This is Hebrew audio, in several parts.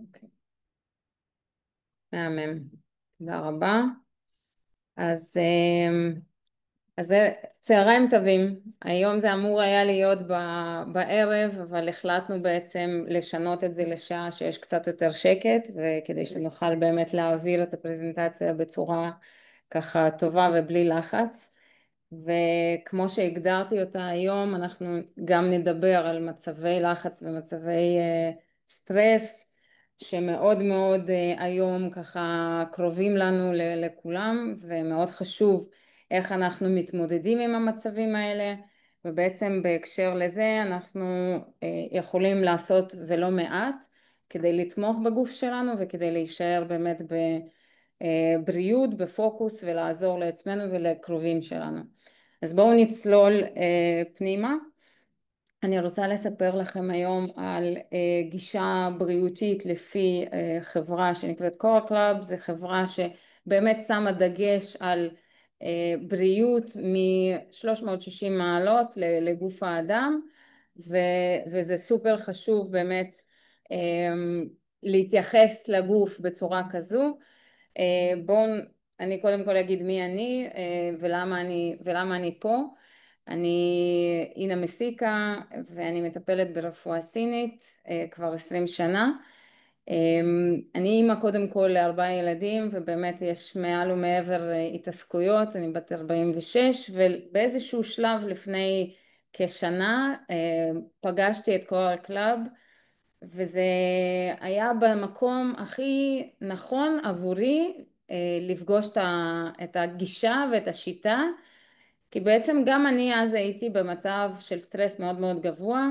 אוקיי. מהמם. תודה רבה. אז, צהריים טובים. היום זה אמור היה להיות בערב, אבל החלטנו בעצם לשנות את זה לשעה שיש קצת יותר שקט, וכדי שנוכל באמת להעביר את הפרזנטציה בצורה ככה טובה ובלי לחץ. וכמו שהגדרתי אותה היום, אנחנו גם נדבר על מצבי לחץ ומצבי סטרס, שמאוד מאוד היום ככה קרובים לנו לכולם, ומאוד חשוב איך אנחנו מתמודדים עם המצבים האלה, ובעצם בהקשר לזה אנחנו יכולים לעשות ולא מעט כדי לתמוך בגוף שלנו וכדי להישאר באמת בבריאות, בפוקוס, ולעזור לעצמנו ולקרובים שלנו. אז בואו נצלול פנימה. אני רוצה לספר לכם היום על גישה בריאותית לפי חברה שנקראת Core Club. זו חברה שבאמת שמה דגש על בריאות מ-360 מעלות לגוף האדם, וזה סופר חשוב באמת להתייחס לגוף בצורה כזו. בואו, אני קודם כל אגיד מי אני ולמה אני פה. אני אינה מסיקה ואני מטפלת ברפואה סינית כבר 20 שנה. אני אימא קודם כל ל4 ילדים, ובאמת יש מעל ומעבר התעסקויות. אני בת 46, ובאיזשהו שלב לפני כשנה פגשתי את קורל קלאב, וזה היה במקום הכי נכון עבורי לפגוש את הגישה ואת השיטה, כי בעצם גם אני אז הייתי במצב של סטרס מאוד מאוד גבוה.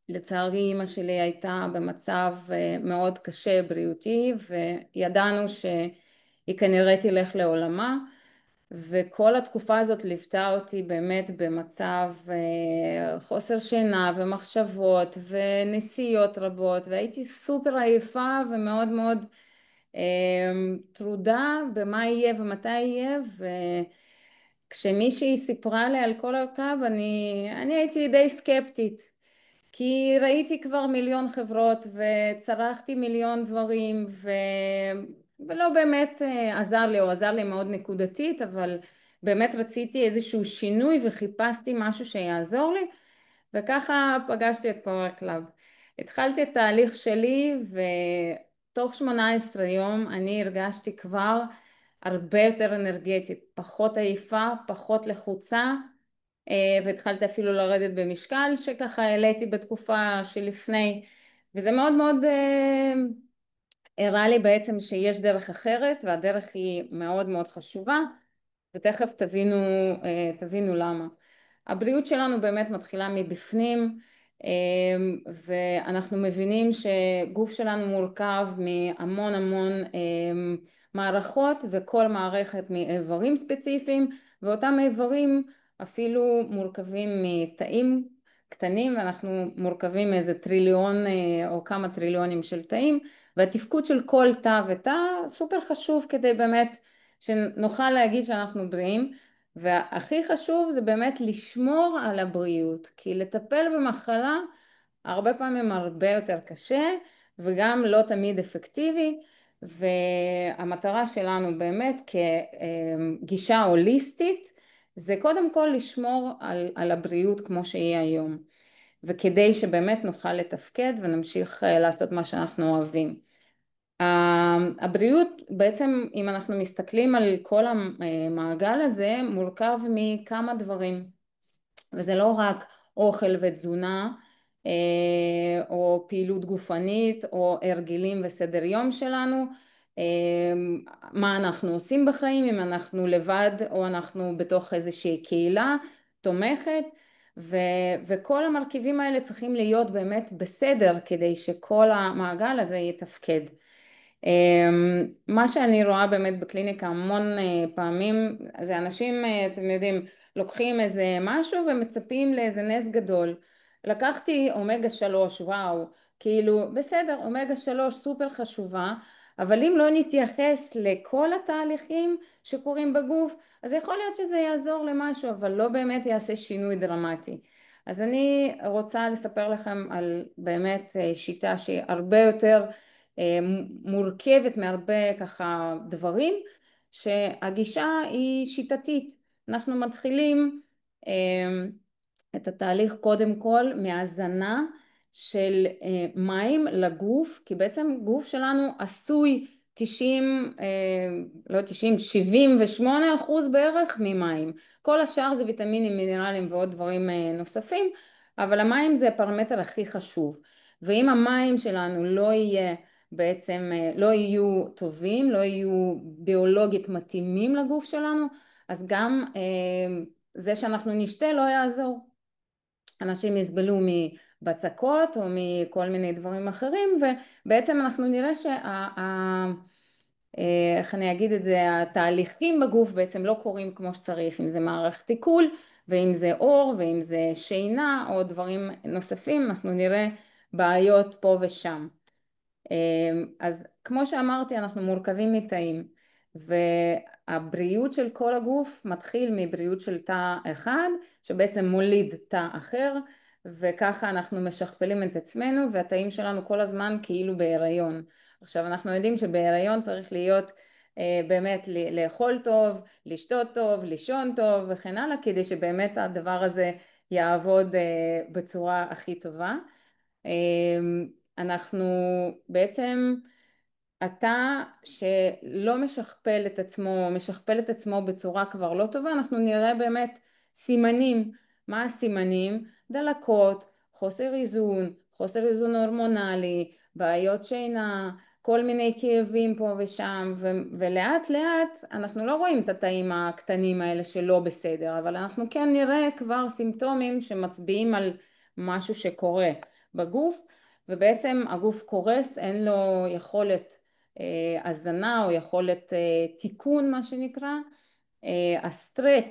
לצערי אמא שלי הייתה במצב מאוד קשה בריאותי, וידענו שהיא כנראה תלך לעולמה, וכל התקופה הזאת ליוותה אותי באמת במצב חוסר שינה ומחשבות ונסיעות רבות, והייתי סופר עייפה ומאוד מאוד טרודה במה יהיה ומתי יהיה. וכשמישהי סיפרה לי על כל הקו, אני הייתי די סקפטית, כי ראיתי כבר מיליון חברות וצרכתי מיליון דברים, ולא באמת עזר לי, או עזר לי מאוד נקודתית, אבל באמת רציתי איזשהו שינוי וחיפשתי משהו שיעזור לי, וככה פגשתי את קורל קלאב. התחלתי את התהליך שלי, ותוך 18 יום אני הרגשתי כבר הרבה יותר אנרגטית, פחות עייפה, פחות לחוצה, והתחלתי אפילו לרדת במשקל שככה העליתי בתקופה שלפני, וזה מאוד מאוד הראה לי בעצם שיש דרך אחרת, והדרך היא מאוד מאוד חשובה, ותכף תבינו למה. הבריאות שלנו באמת מתחילה מבפנים, ואנחנו מבינים שגוף שלנו מורכב מהמון המון מערכות, וכל מערכת מאיברים ספציפיים, ואותם איברים אפילו מורכבים מתאים קטנים, ואנחנו מורכבים מאיזה טריליון או כמה טריליונים של תאים, והתפקוד של כל תא ותא סופר חשוב כדי באמת שנוכל להגיד שאנחנו בריאים. והכי חשוב זה באמת לשמור על הבריאות, כי לטפל במחלה הרבה פעמים הרבה יותר קשה וגם לא תמיד אפקטיבי, והמטרה שלנו באמת כגישה הוליסטית זה קודם כל לשמור על הבריאות כמו שהיא היום, וכדי שבאמת נוכל לתפקד ונמשיך לעשות מה שאנחנו אוהבים. הבריאות בעצם, אם אנחנו מסתכלים על כל המעגל הזה, מורכב מכמה דברים, וזה לא רק אוכל ותזונה או פעילות גופנית או הרגלים וסדר יום שלנו, מה אנחנו עושים בחיים, אם אנחנו לבד או אנחנו בתוך איזושהי קהילה תומכת, וכל המרכיבים האלה צריכים להיות באמת בסדר כדי שכל המעגל הזה יתפקד. מה שאני רואה באמת בקליניקה המון פעמים זה אנשים, אתם יודעים, לוקחים איזה משהו ומצפים לאיזה נס גדול. לקחתי אומגה 3, וואו, כאילו בסדר, אומגה 3 סופר חשובה, אבל אם לא נתייחס לכל התהליכים שקורים בגוף, אז יכול להיות שזה יעזור למשהו, אבל לא באמת יעשה שינוי דרמטי. אז אני רוצה לספר לכם על באמת שיטה שהיא הרבה יותר מורכבת מהרבה ככה דברים, שהגישה היא שיטתית. אנחנו מתחילים את התהליך קודם כל מהזנה של מים לגוף, כי בעצם גוף שלנו עשוי 90, לא 90, 78% בערך ממים. כל השאר זה ויטמינים, מינרלים ועוד דברים נוספים, אבל המים זה הפרמטר הכי חשוב. ואם המים שלנו לא יהיה בעצם, לא יהיו טובים, לא יהיו ביולוגית מתאימים לגוף שלנו, אז גם זה שאנחנו נשתה לא יעזור. אנשים יסבלו מבצקות או מכל מיני דברים אחרים, ובעצם אנחנו נראה איך אני אגיד את זה, התהליכים בגוף בעצם לא קורים כמו שצריך, אם זה מערכת עיכול, ואם זה אור, ואם זה שינה או דברים נוספים, אנחנו נראה בעיות פה ושם. אז כמו שאמרתי, אנחנו מורכבים מתאים, והבריאות של כל הגוף מתחיל מבריאות של תא אחד, שבעצם מוליד תא אחר, וככה אנחנו משכפלים את עצמנו, והתאים שלנו כל הזמן כאילו בהיריון. עכשיו אנחנו יודעים שבהיריון צריך להיות באמת לאכול טוב, לשתות טוב, לישון טוב וכן הלאה, כדי שבאמת הדבר הזה יעבוד בצורה הכי טובה. אנחנו בעצם, התא שלא משכפל את עצמו, משכפל את עצמו בצורה כבר לא טובה, אנחנו נראה באמת סימנים. מה הסימנים? דלקות, חוסר איזון הורמונלי, בעיות שינה, כל מיני כאבים פה ושם, ולאט לאט אנחנו לא רואים את התאים הקטנים האלה שלא בסדר, אבל אנחנו כן נראה כבר סימפטומים שמצביעים על משהו שקורה בגוף, ובעצם הגוף קורס, אין לו יכולת הזנה או יכולת תיקון מה שנקרא, הסטרס,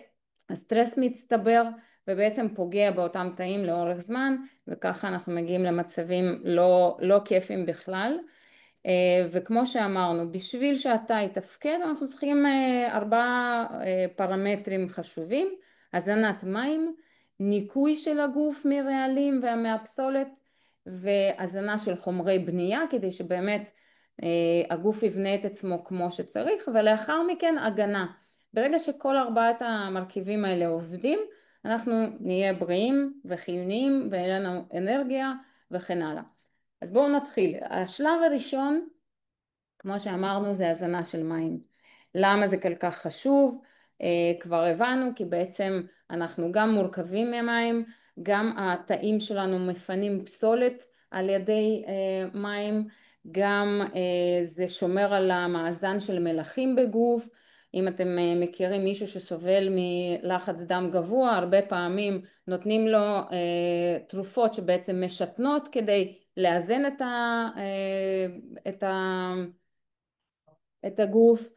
הסטרס מצטבר ובעצם פוגע באותם תאים לאורך זמן, וככה אנחנו מגיעים למצבים לא כיפים בכלל. וכמו שאמרנו, בשביל שהתא יתפקד אנחנו צריכים 4 פרמטרים חשובים: הזנת מים, ניקוי של הגוף מרעלים ומהפסולת, והזנה של חומרי בנייה כדי שבאמת הגוף יבנה את עצמו כמו שצריך, ולאחר מכן הגנה. ברגע שכל 4 המרכיבים האלה עובדים, אנחנו נהיה בריאים וחיוניים ואין לנו אנרגיה וכן הלאה. אז בואו נתחיל. השלב הראשון, כמו שאמרנו, זה הזנה של מים. למה זה כל כך חשוב? כבר הבנו כי בעצם אנחנו גם מורכבים ממים, גם התאים שלנו מפנים פסולת על ידי מים, גם זה שומר על המאזן של מלחים בגוף. אם אתם מכירים מישהו שסובל מלחץ דם גבוה, הרבה פעמים נותנים לו תרופות שבעצם משתנות כדי לאזן את ה, את הגוף.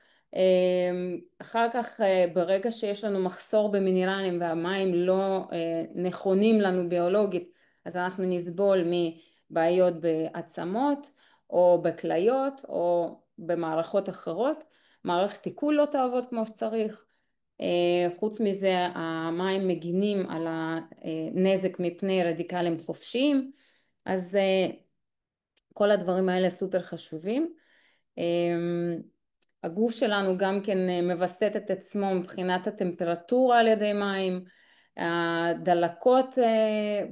אחר כך ברגע שיש לנו מחסור במינרלים והמים לא נכונים לנו ביולוגית, אז אנחנו נסבול מבעיות בעצמות או בכליות או במערכות אחרות. מערכת עיכול לא תעבוד כמו שצריך. חוץ מזה המים מגינים על הנזק מפני רדיקלים חופשיים, אז כל הדברים האלה סופר חשובים. הגוף שלנו גם כן מווסת את עצמו מבחינת הטמפרטורה על ידי מים. הדלקות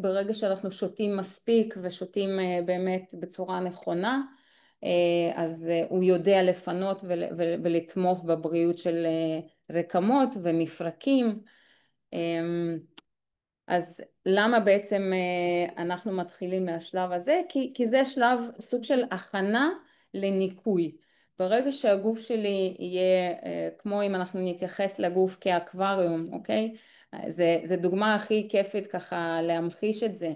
ברגע שאנחנו שותים מספיק ושותים באמת בצורה נכונה, אז הוא יודע לפנות ולתמוך בבריאות של רקמות ומפרקים. אז למה בעצם אנחנו מתחילים מהשלב הזה? כי זה שלב, סוג של הכנה לניקוי. ברגע שהגוף שלי יהיה, כמו אם אנחנו נתייחס לגוף כאקווריום, אוקיי? זה דוגמה הכי כיפית ככה להמחיש את זה.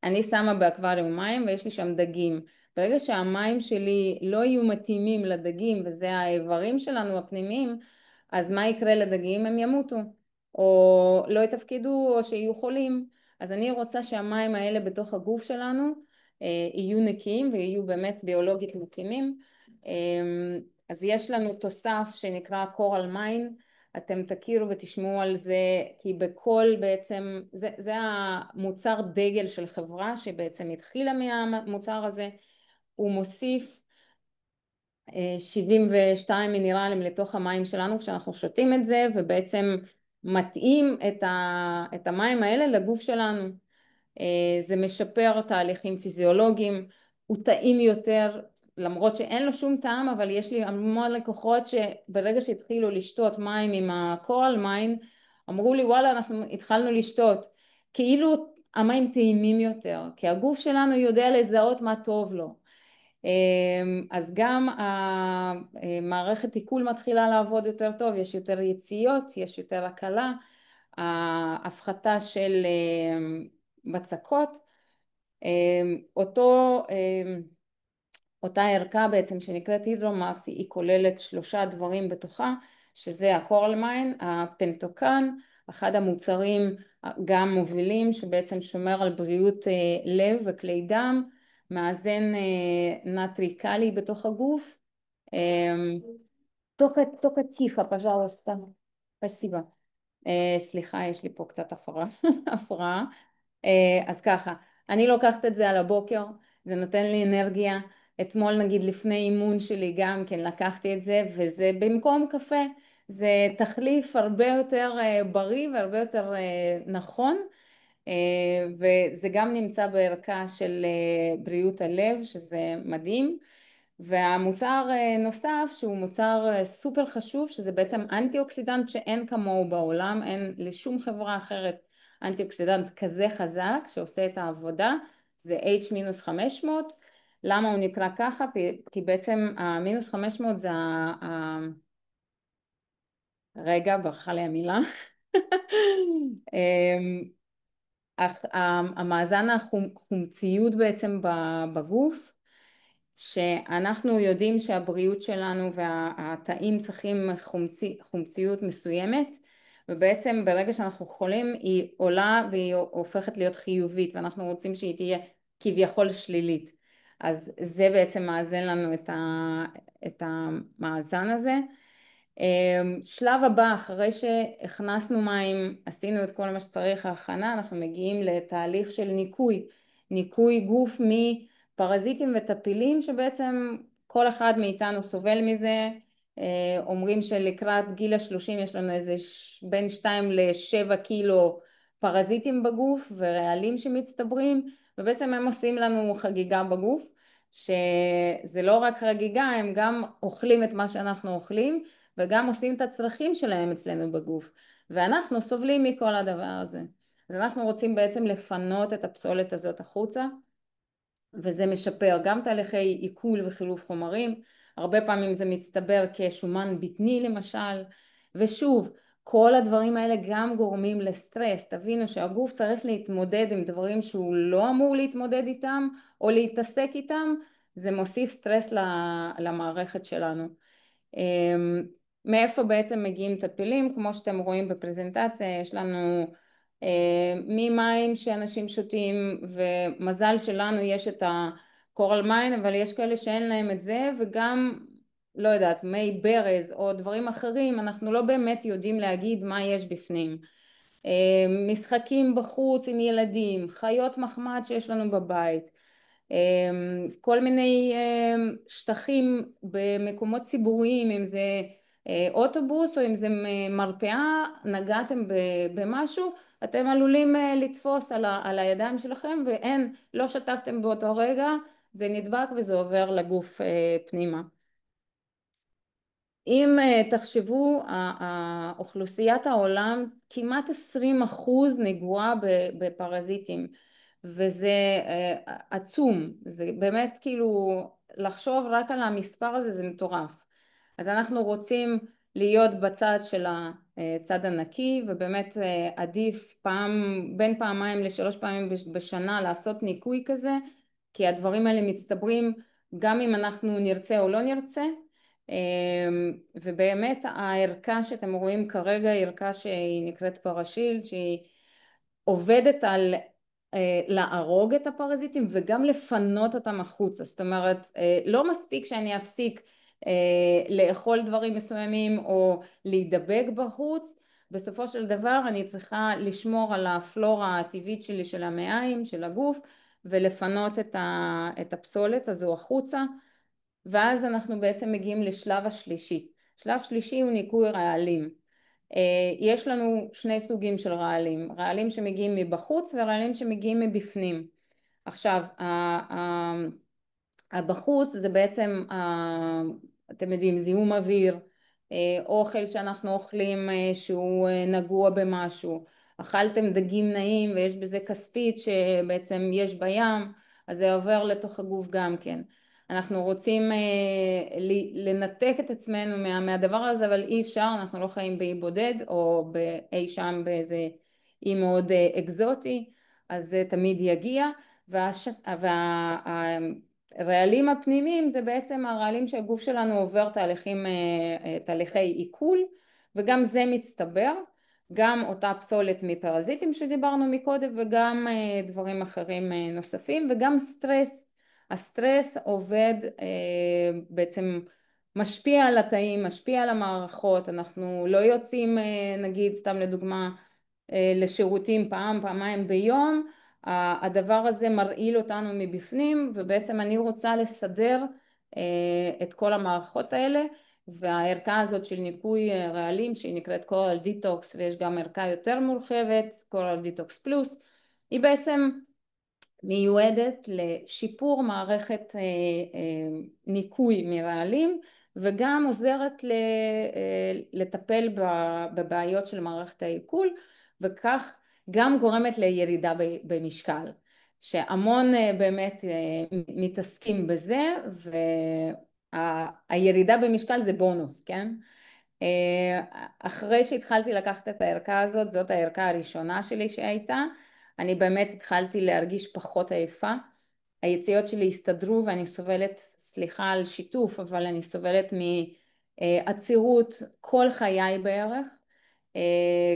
אני שמה באקווריום מים ויש לי שם דגים. ברגע שהמים שלי לא יהיו מתאימים לדגים, וזה האיברים שלנו הפנימיים, אז מה יקרה לדגים? הם ימותו. או לא יתפקדו או שיהיו חולים. אז אני רוצה שהמים האלה בתוך הגוף שלנו יהיו נקיים ויהיו באמת ביולוגית מתאימים. אז יש לנו תוסף שנקרא קורל מיין, אתם תכירו ותשמעו על זה, כי בכל בעצם, זה המוצר דגל של חברה שבעצם התחילה מהמוצר הזה. הוא מוסיף 72 מינרלים לתוך המים שלנו כשאנחנו שותים את זה, ובעצם מתאים את המים האלה לגוף שלנו. זה משפר תהליכים פיזיולוגיים, הוא טעים יותר, למרות שאין לו שום טעם, אבל יש לי המון לקוחות שברגע שהתחילו לשתות מים עם הקורל מיין, אמרו לי וואלה אנחנו התחלנו לשתות, כאילו המים טעימים יותר, כי הגוף שלנו יודע לזהות מה טוב לו. אז גם המערכת עיכול מתחילה לעבוד יותר טוב, יש יותר יציאות, יש יותר הקלה, ההפחתה של בצקות, אותו, אותה ערכה בעצם שנקראת הידרומקס היא כוללת 3 דברים בתוכה, שזה הקורל מיין, הפנטוקן, אחד המוצרים גם מובילים שבעצם שומר על בריאות לב וכלי דם, מאזן נטרי קאלי בתוך הגוף. только тихо, пожалуйста. спасибо. סליחה, יש לי פה קצת הפרעה. אז ככה, אני לוקחת את זה על הבוקר, זה נותן לי אנרגיה. אתמול נגיד לפני אימון שלי גם כן לקחתי את זה, וזה במקום קפה, זה תחליף הרבה יותר בריא והרבה יותר נכון, וזה גם נמצא בערכה של בריאות הלב, שזה מדהים. והמוצר נוסף שהוא מוצר סופר חשוב, שזה בעצם אנטי אוקסידנט שאין כמוהו בעולם, אין לשום חברה אחרת אנטי אוקסידנט כזה חזק שעושה את העבודה, זה H-500. למה הוא נקרא ככה? כי בעצם המינוס 500 זה רגע, ברכה לי המילה. המאזן החומציות בעצם בגוף, שאנחנו יודעים שהבריאות שלנו והתאים צריכים חומציות מסוימת, ובעצם ברגע שאנחנו חולים היא עולה והיא הופכת להיות חיובית, ואנחנו רוצים שהיא תהיה כביכול שלילית. אז זה בעצם מאזן לנו את המאזן הזה. שלב הבא, אחרי שהכנסנו מים, עשינו את כל מה שצריך ההכנה, אנחנו מגיעים לתהליך של ניקוי גוף מפרזיטים וטפילים, שבעצם כל אחד מאיתנו סובל מזה. אומרים שלקראת גיל ה-30 יש לנו איזה בין 2 ל-7 קילו פרזיטים בגוף ורעלים שמצטברים, ובעצם הם עושים לנו חגיגה בגוף, שזה לא רק חגיגה, הם גם אוכלים את מה שאנחנו אוכלים, וגם עושים את הצרכים שלהם אצלנו בגוף, ואנחנו סובלים מכל הדבר הזה. אז אנחנו רוצים בעצם לפנות את הפסולת הזאת החוצה, וזה משפר גם תהליכי עיכול וחילוף חומרים, הרבה פעמים זה מצטבר כשומן בטני למשל, ושוב, כל הדברים האלה גם גורמים לסטרס. תבינו שהגוף צריך להתמודד עם דברים שהוא לא אמור להתמודד איתם, או להתעסק איתם, זה מוסיף סטרס למערכת שלנו. מאיפה בעצם מגיעים טפילים? כמו שאתם רואים בפרזנטציה, יש לנו ממים שאנשים שותים, ומזל שלנו יש את הקורל מיין, אבל יש כאלה שאין להם את זה, וגם לא יודעת, מי ברז או דברים אחרים, אנחנו לא באמת יודעים להגיד מה יש בפנים. משחקים בחוץ עם ילדים, חיות מחמד שיש לנו בבית, כל מיני שטחים במקומות ציבוריים, אם זה אוטובוס או אם זה מרפאה, נגעתם במשהו, אתם עלולים לתפוס על הידיים שלכם, ואין, לא שטפתם באותו רגע, זה נדבק וזה עובר לגוף פנימה. אם תחשבו, אוכלוסיית העולם כמעט 20% נגועה בפרזיטים, וזה עצום, זה באמת כאילו לחשוב רק על המספר הזה זה מטורף. אז אנחנו רוצים להיות בצד של הצד הנקי, ובאמת עדיף בין פעמיים ל3 פעמים בשנה לעשות ניקוי כזה, כי הדברים האלה מצטברים גם אם אנחנו נרצה או לא נרצה. ובאמת הערכה שאתם רואים כרגע היא ערכה שהיא נקראת פרשילד, שהיא עובדת על להרוג את הפרזיטים וגם לפנות אותם החוצה. זאת אומרת, לא מספיק שאני אפסיק לאכול דברים מסוימים או להידבק בחוץ, בסופו של דבר אני צריכה לשמור על הפלורה הטבעית שלי של המעיים, של הגוף, ולפנות את הפסולת הזו החוצה. ואז אנחנו בעצם מגיעים לשלב השלישי. שלב שלישי הוא ניקוי רעלים. יש לנו שני סוגים של רעלים, רעלים שמגיעים מבחוץ ורעלים שמגיעים מבפנים. עכשיו, הבחוץ זה בעצם, אתם יודעים, זיהום אוויר, אוכל שאנחנו אוכלים שהוא נגוע במשהו, אכלתם דגים נעים ויש בזה כספית שבעצם יש בים, אז זה עובר לתוך הגוף גם כן. אנחנו רוצים לנתק את עצמנו מהדבר הזה, אבל אי אפשר, אנחנו לא חיים באי בודד או באי שם באיזה אי מאוד אקזוטי, אז זה תמיד יגיע. הרעלים הפנימיים זה בעצם הרעלים שהגוף שלנו עובר תהליכי עיכול, וגם זה מצטבר, גם אותה פסולת מפרזיטים שדיברנו מקודם וגם דברים אחרים נוספים, וגם סטרס. הסטרס עובד בעצם, משפיע על התאים, משפיע על המערכות. אנחנו לא יוצאים נגיד סתם לדוגמה לשירותים פעם פעמיים ביום, הדבר הזה מרעיל אותנו מבפנים, ובעצם אני רוצה לסדר את כל המערכות האלה, והערכה הזאת של ניקוי רעלים שהיא נקראת קורל דיטוקס, ויש גם ערכה יותר מורחבת קורל דיטוקס פלוס, היא בעצם מיועדת לשיפור מערכת ניקוי מרעלים, וגם עוזרת לטפל בבעיות של מערכת העיכול, וכך גם גורמת לירידה במשקל, שהמון באמת מתעסקים בזה, והירידה במשקל זה בונוס, כן? אחרי שהתחלתי לקחת את הערכה הזאת, זאת הערכה הראשונה שלי שהייתה, אני באמת התחלתי להרגיש פחות עייפה, היציאות שלי הסתדרו, ואני סובלת, סליחה על שיתוף, אבל אני סובלת מעצירות כל חיי בערך.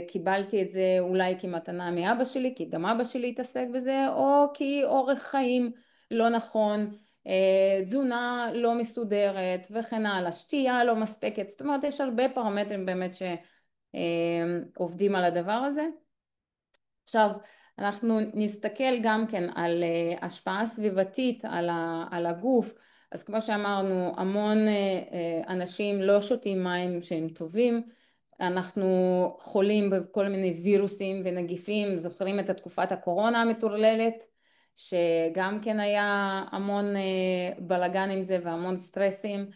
קיבלתי את זה אולי כמתנה מאבא שלי, כי גם אבא שלי התעסק בזה, או כי אורח חיים לא נכון, תזונה לא מסודרת וכן הלאה, שתייה לא מספקת. זאת אומרת, יש הרבה פרמטרים באמת שעובדים על הדבר הזה. עכשיו, אנחנו נסתכל גם כן על השפעה סביבתית על הגוף. אז כמו שאמרנו, המון אנשים לא שותים מים שהם טובים, אנחנו חולים בכל מיני וירוסים ונגיפים, זוכרים את תקופת הקורונה המטורללת, שגם כן היה המון בלגן עם זה והמון סטרסים.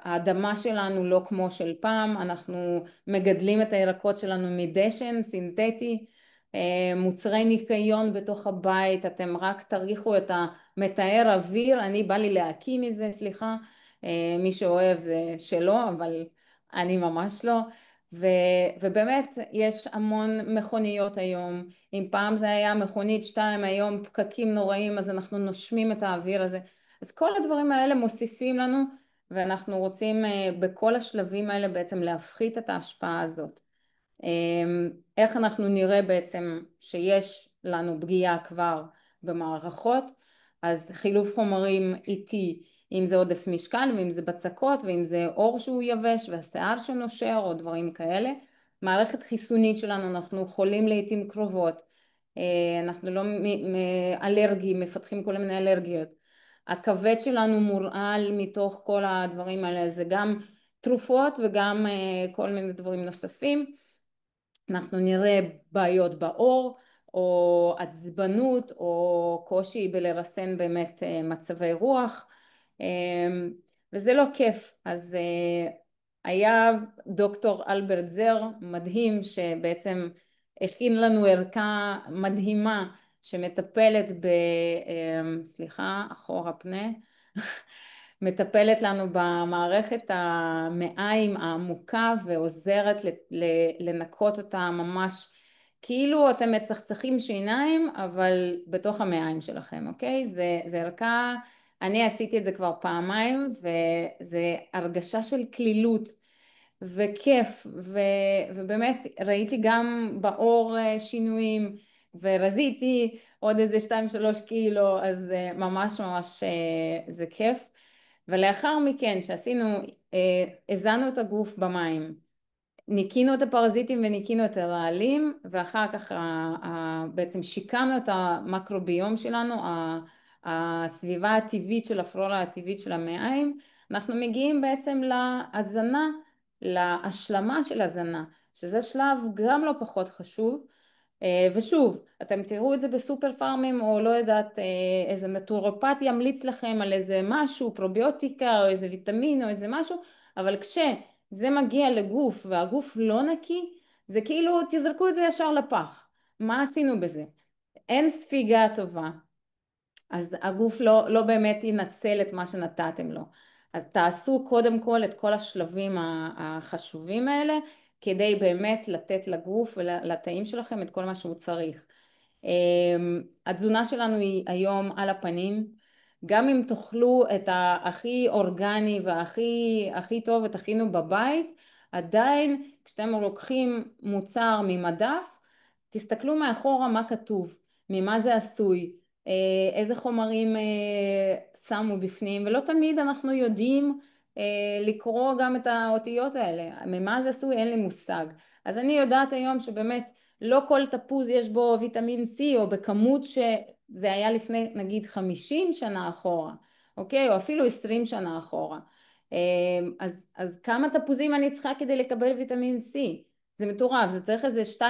האדמה שלנו לא כמו של פעם, אנחנו מגדלים את הירקות שלנו מדשן סינתטי, מוצרי ניקיון בתוך הבית, אתם רק תריחו את המטהר אוויר, אני בא לי להקיא מזה, סליחה, מי שאוהב זה שלו, אבל אני ממש לא. ובאמת יש המון מכוניות היום, אם פעם זה היה מכונית שתיים, היום פקקים נוראים, אז אנחנו נושמים את האוויר הזה, אז כל הדברים האלה מוסיפים לנו, ואנחנו רוצים בכל השלבים האלה בעצם להפחית את ההשפעה הזאת. איך אנחנו נראה בעצם שיש לנו פגיעה כבר במערכות, אז חילוף חומרים איטי, אם זה עודף משקל ואם זה בצקות ואם זה עור שהוא יבש והשיער שנושר או דברים כאלה. מערכת חיסונית שלנו, אנחנו חולים לעתים קרובות, אנחנו לא אלרגיים, מפתחים כל מיני אלרגיות, הכבד שלנו מורעל מתוך כל הדברים האלה, זה גם תרופות וגם כל מיני דברים נוספים. אנחנו נראה בעיות בעור, או עצבנות, או קושי בלרסן באמת מצבי רוח, וזה לא כיף. אז היה דוקטור אלברט זר מדהים, שבעצם הכין לנו ערכה מדהימה, שמטפלת סליחה, אחורה פנה, מטפלת לנו במערכת המעיים העמוקה ועוזרת לנקות אותה ממש כאילו אתם מצחצחים שיניים אבל בתוך המעיים שלכם, אוקיי? זה ערכה, אני עשיתי את זה כבר פעמיים וזה הרגשה של כלילות וכיף ובאמת ראיתי גם בעור שינויים ורזיתי עוד איזה 2-3 קילו, אז ממש ממש זה כיף. ולאחר מכן שעשינו, הזנו את הגוף במים, ניקינו את הפרזיטים וניקינו את הרעלים, ואחר כך בעצם שיקמנו את המקרוביום שלנו, הסביבה הטבעית של הפלורה הטבעית של המעיים, אנחנו מגיעים בעצם להזנה, להשלמה של הזנה, שזה שלב גם לא פחות חשוב. ושוב, אתם תראו את זה בסופר פארמים, או לא יודעת, איזה נטורופט ימליץ לכם על איזה משהו, פרוביוטיקה או איזה ויטמין או איזה משהו, אבל כשזה מגיע לגוף והגוף לא נקי, זה כאילו תזרקו את זה ישר לפח. מה עשינו בזה? אין ספיגה טובה, אז הגוף לא באמת ינצל את מה שנתתם לו. אז תעשו קודם כל את כל השלבים החשובים האלה, כדי באמת לתת לגוף ולתאים שלכם את כל מה שהוא צריך. התזונה שלנו היא היום על הפנים, גם אם תאכלו את הכי אורגני והכי טוב ותכינו בבית, עדיין כשאתם לוקחים מוצר ממדף, תסתכלו מאחורה מה כתוב, ממה זה עשוי, איזה חומרים שמו בפנים, ולא תמיד אנחנו יודעים לקרוא גם את האותיות האלה, ממה זה עשוי אין לי מושג. אז אני יודעת היום שבאמת לא כל תפוז יש בו ויטמין C או בכמות שזה היה לפני נגיד 50 שנה אחורה, אוקיי? או אפילו 20 שנה אחורה. אז כמה תפוזים אני צריכה כדי לקבל ויטמין C? זה מטורף, זה צריך איזה 2-3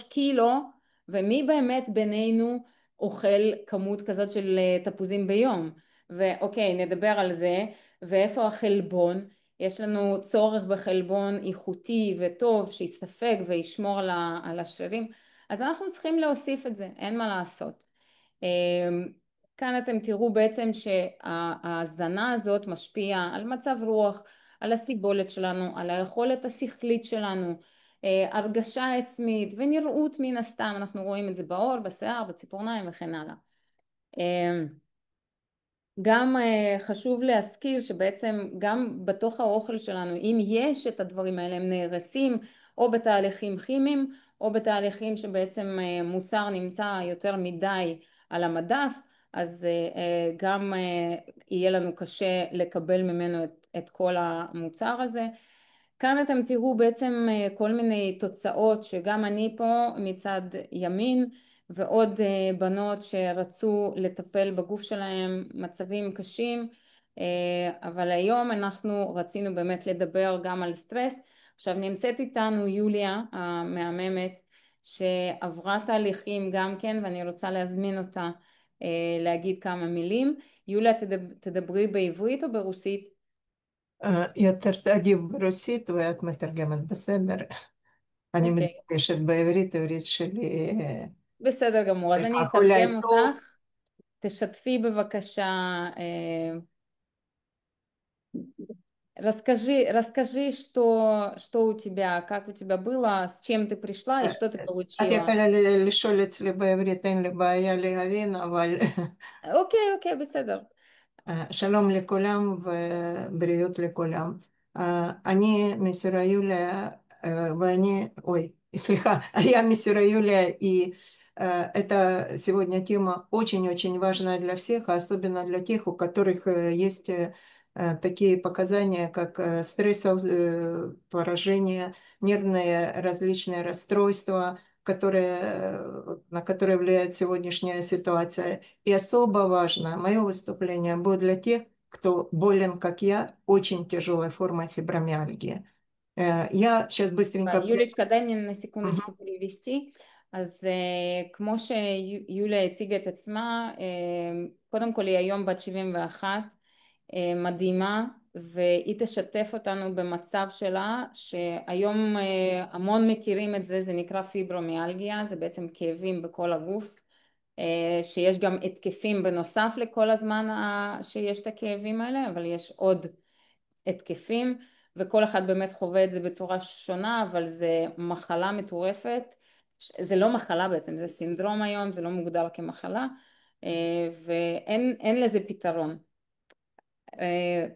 קילו, ומי באמת בינינו אוכל כמות כזאת של תפוזים ביום? ואוקיי, נדבר על זה. ואיפה החלבון? יש לנו צורך בחלבון איכותי וטוב שיספק וישמור על השרירים, אז אנחנו צריכים להוסיף את זה, אין מה לעשות. כאן אתם תראו בעצם שההזנה הזאת משפיעה על מצב רוח, על הסיבולת שלנו, על היכולת השכלית שלנו, הרגשה עצמית ונראות מן הסתם, אנחנו רואים את זה בעור, בשיער, בציפורניים וכן הלאה. גם חשוב להזכיר שבעצם גם בתוך האוכל שלנו, אם יש את הדברים האלה, הם נהרסים או בתהליכים כימיים או בתהליכים שבעצם מוצר נמצא יותר מדי על המדף, אז גם יהיה לנו קשה לקבל ממנו את כל המוצר הזה. כאן אתם תראו בעצם כל מיני תוצאות שגם אני פה מצד ימין, ועוד בנות שרצו לטפל בגוף שלהם, מצבים קשים, אבל היום אנחנו רצינו באמת לדבר גם על סטרס. עכשיו נמצאת איתנו יוליה המהממת שעברה תהליכים גם כן, ואני רוצה להזמין אותה להגיד כמה מילים. יוליה, תדברי בעברית או ברוסית? יותר עדיף ברוסית ואת מתרגמת בסדר. אני אוקיי, מתבקשת בעברית, העברית שלי בסדר גמור, אז אני אולי אתרגם טוב. אותך. תשתפי бывака, расскажи, что у тебя, как у тебя было, с чем ты пришла и что ты את получила. יכולה לשאול אצלי בעברית, אין לי בעיה להבין, אבל אוקיי, בסדר. שלום לכולם ובריאות לכולם. אני מסירה Юлия, ой, слегка, я миссира Юлия, и это сегодня тема очень-очень важная для всех, а особенно для тех, у которых есть такие показания, как стрессовое поражение, нервные различные расстройства, на которые влияет сегодняшняя ситуация. И особо важно, мое выступление будет для тех, кто болен, как я, очень тяжелой формой фибромиальгии. Я сейчас быстренько... יולечка, дай мне на секундочку Мгм. перевести. אז כמו שיוליה הציגה את עצמה, קודם כל היא היום בת 71, מדהימה, והיא תשתף אותנו במצב שלה, שהיום המון מכירים את זה, זה נקרא פיברומיאלגיה, זה בעצם כאבים בכל הגוף, שיש גם התקפים בנוסף לכל הזמן שיש את הכאבים האלה, אבל יש עוד התקפים, וכל אחד באמת חווה את זה בצורה שונה, אבל זה מחלה מטורפת, זה לא מחלה בעצם, זה סינדרום היום, זה לא מוגדר כמחלה, ואין לזה פתרון.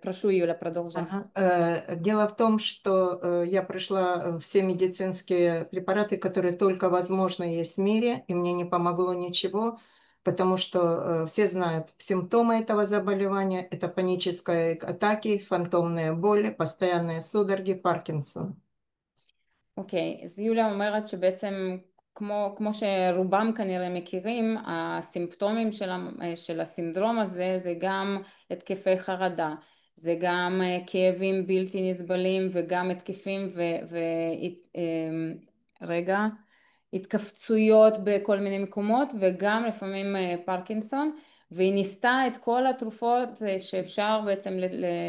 Прошу, Юля, продолжай. Ага. Дело в том, что я прошла все медицинские препараты, которые только возможно есть в мире, и мне не помогло ничего, потому что все знают симптомы этого заболевания. Это панические атаки, фантомные боли, постоянные судороги, Паркинсон. אוקיי, אז יוליה אומרת שבעצם כמו שרובם כנראה מכירים, הסימפטומים של הסינדרום הזה זה גם התקפי חרדה, זה גם כאבים בלתי נסבלים וגם התקפים רגע, התכווצויות בכל מיני מקומות וגם לפעמים פרקינסון, והיא ניסתה את כל התרופות שאפשר בעצם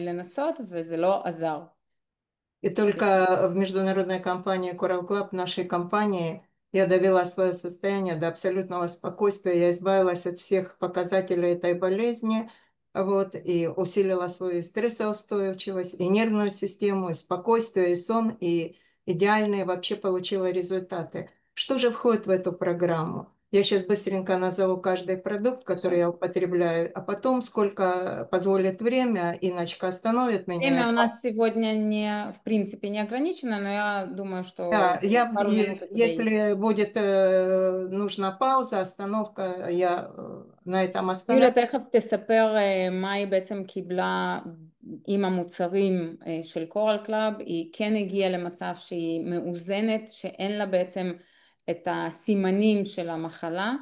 לנסות וזה לא עזר. И только в международной компании Coral Club, нашей компании, я довела свое состояние до абсолютного спокойствия. Я избавилась от всех показателей этой болезни, вот, и усилила свою стрессоустойчивость, и нервную систему, и спокойствие, и сон, и идеальные вообще получила результаты. Что же входит в эту программу? Я сейчас быстренько назову каждый продукт, который я употребляю, а потом, сколько позволит время, Инночка остановит меня. Время у нас сегодня не, в принципе, не ограничено, но я думаю, Да, что пару минут у тебя есть. если будет нужна пауза, остановка, я на этом יוליה остановлюсь. תכף תספר מה היא בעצם קיבלה עם המוצרים של קורל קלאב. היא כן הגיעה למצב שהיא מאוזנת, שאין לה בעצם את הסימנים של המחלה,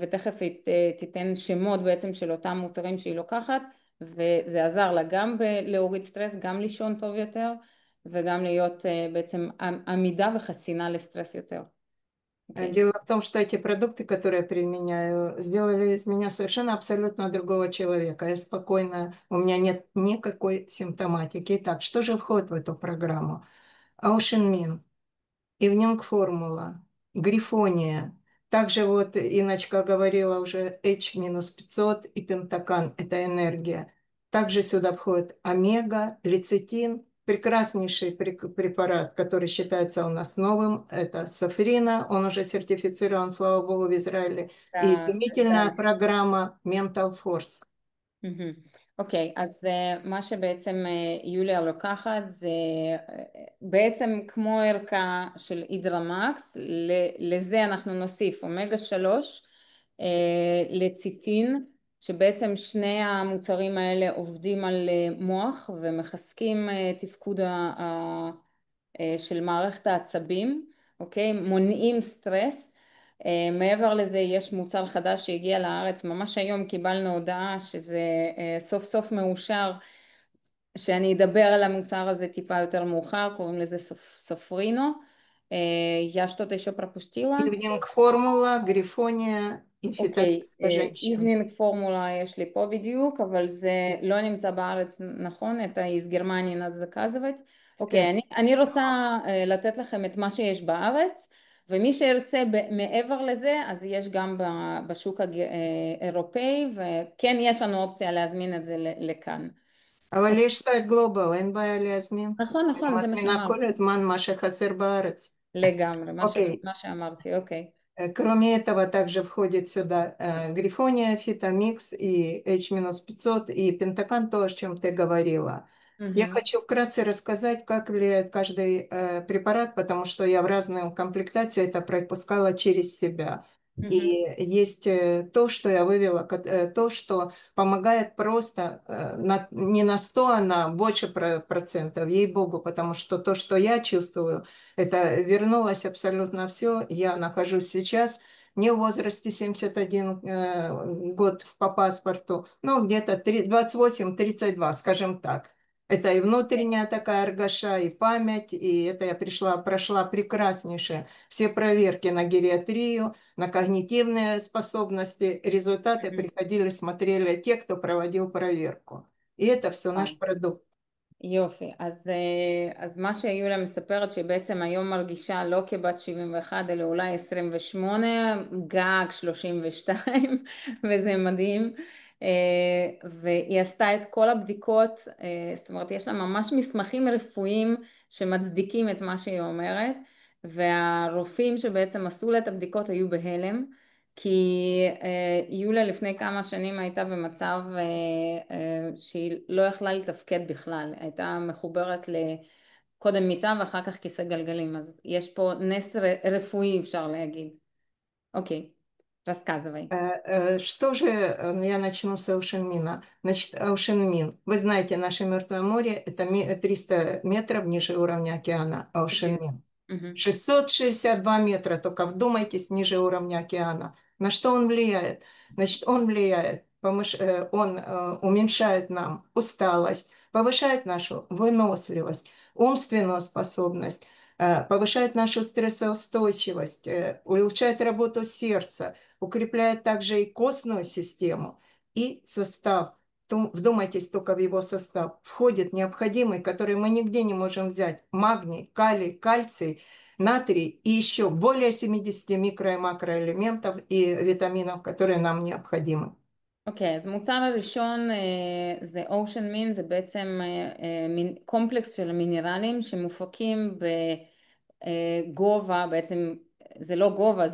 ותכף היא תיתן שמות בעצם של אותם מוצרים שהיא לוקחת, וזה עזר לה גם להוריד סטרס, גם לישון טוב יותר, וגם להיות בעצם עמידה וחסינה לסטרס יותר. אוקיי. Дело в том, что эти продукты, которые я применяю, сделали из меня совершенно абсолютно другого человека. Я спокойна, у меня нет никакой симптоматики. Итак, что же входит в эту программу? Аушенмин, Ивнинг формула, Грифония. Также вот Иночка говорила уже H-500 и пентакан– это энергия. Также сюда входит омега, лецитин, прекраснейший препарат, который считается у нас новым, это Сафрина, он уже сертифицирован, слава богу, в Израиле. И изумительная программа Mental Force. אוקיי, אז מה שבעצם יוליה לוקחת זה בעצם כמו ערכה של הידרמקס, לזה אנחנו נוסיף אומגה 3, לציטין, שבעצם שני המוצרים האלה עובדים על מוח ומחזקים תפקוד של מערכת העצבים, אוקיי? מונעים סטרס. מעבר לזה יש מוצר חדש שהגיע לארץ, ממש היום קיבלנו הודעה שזה סוף סוף מאושר, שאני אדבר על המוצר הזה טיפה יותר מאוחר, קוראים לזה סופרינו. Я что-то еще пропустила? Ивнинг формула, Грифония и אוקיי, фитокс по женщин. איבנינג פורמולה יש לי פה בדיוק, אבל זה לא נמצא בארץ, נכון? את האיז גרמניה נדזקזבת. אוקיי, אני רוצה לתת לכם את מה שיש בארץ, ומי שירצה מעבר לזה, אז יש גם בשוק האירופאי, וכן יש לנו אופציה להזמין את זה לכאן. אבל יש סייט גלובל, אין בעיה להזמין. נכון, אני נכון, זה מה מזמינה שאמרתי. כל הזמן מה שחסר בארץ. לגמרי, אוקיי. מה שאמרתי, אוקיי. Кроме этого, также входит сюда Грифония, Фитомикс и H-500 и Пентакан, то, о чем ты говорила. Я хочу вкратце рассказать, как влияет каждый препарат, потому что я в разную комплектацию это пропускала через себя. И есть то, что я вывела, то, что помогает просто не на 100, а на больше процентов, ей-богу, потому что то, что я чувствую, это вернулось абсолютно все. Я нахожусь сейчас не в возрасте 71 год по паспорту, но где-то 28-32, скажем так. Это и внутренняя такая аргаша, и память, и это я прошла прекраснейшие все проверки на гериатрию, на когнитивные способности. Результаты приходили, смотрели те, кто проводил проверку. И это все наш продукт. יופי, אז מה שיוליה מספרת שבעצם היום מרגישה לא כבת 71 אלא אולי 28, גג 32 וזה מדהים, והיא עשתה את כל הבדיקות, זאת אומרת יש לה ממש מסמכים רפואיים שמצדיקים את מה שהיא אומרת, והרופאים שבעצם עשו לה את הבדיקות היו בהלם, כי יוליה לפני כמה שנים הייתה במצב שהיא לא יכלה לתפקד בכלל, הייתה מחוברת קודם מיטה ואחר כך כיסא גלגלים, אז יש פה נס רפואי אפשר להגיד. אוקיי, рассказывай. Что же, я начну с Аушенмина. Значит, Аушенмин. Вы знаете, наше Мертвое море– это 300 метров ниже уровня океана. Аушенмин. Мгм. 662 метра, только вдумайтесь, ниже уровня океана. На что он влияет? Значит, он влияет, он уменьшает нам усталость, повышает нашу выносливость, умственную способность, повышает нашу стрессоустойчивость, улучшает работу сердца, укрепляет также и костную систему и состав. Вдумайтесь только в его состав. Входит необходимый, который мы нигде не можем взять. Магний, калий, кальций, натрий и еще более 70 микро- и макроэлементов и витаминов, которые нам необходимы. אוקיי, אז המוצר הראשון זה אושן מין, זה בעצם מין קומפלקס של מינרלים שמופקים בגובה, בעצם זה לא גובה,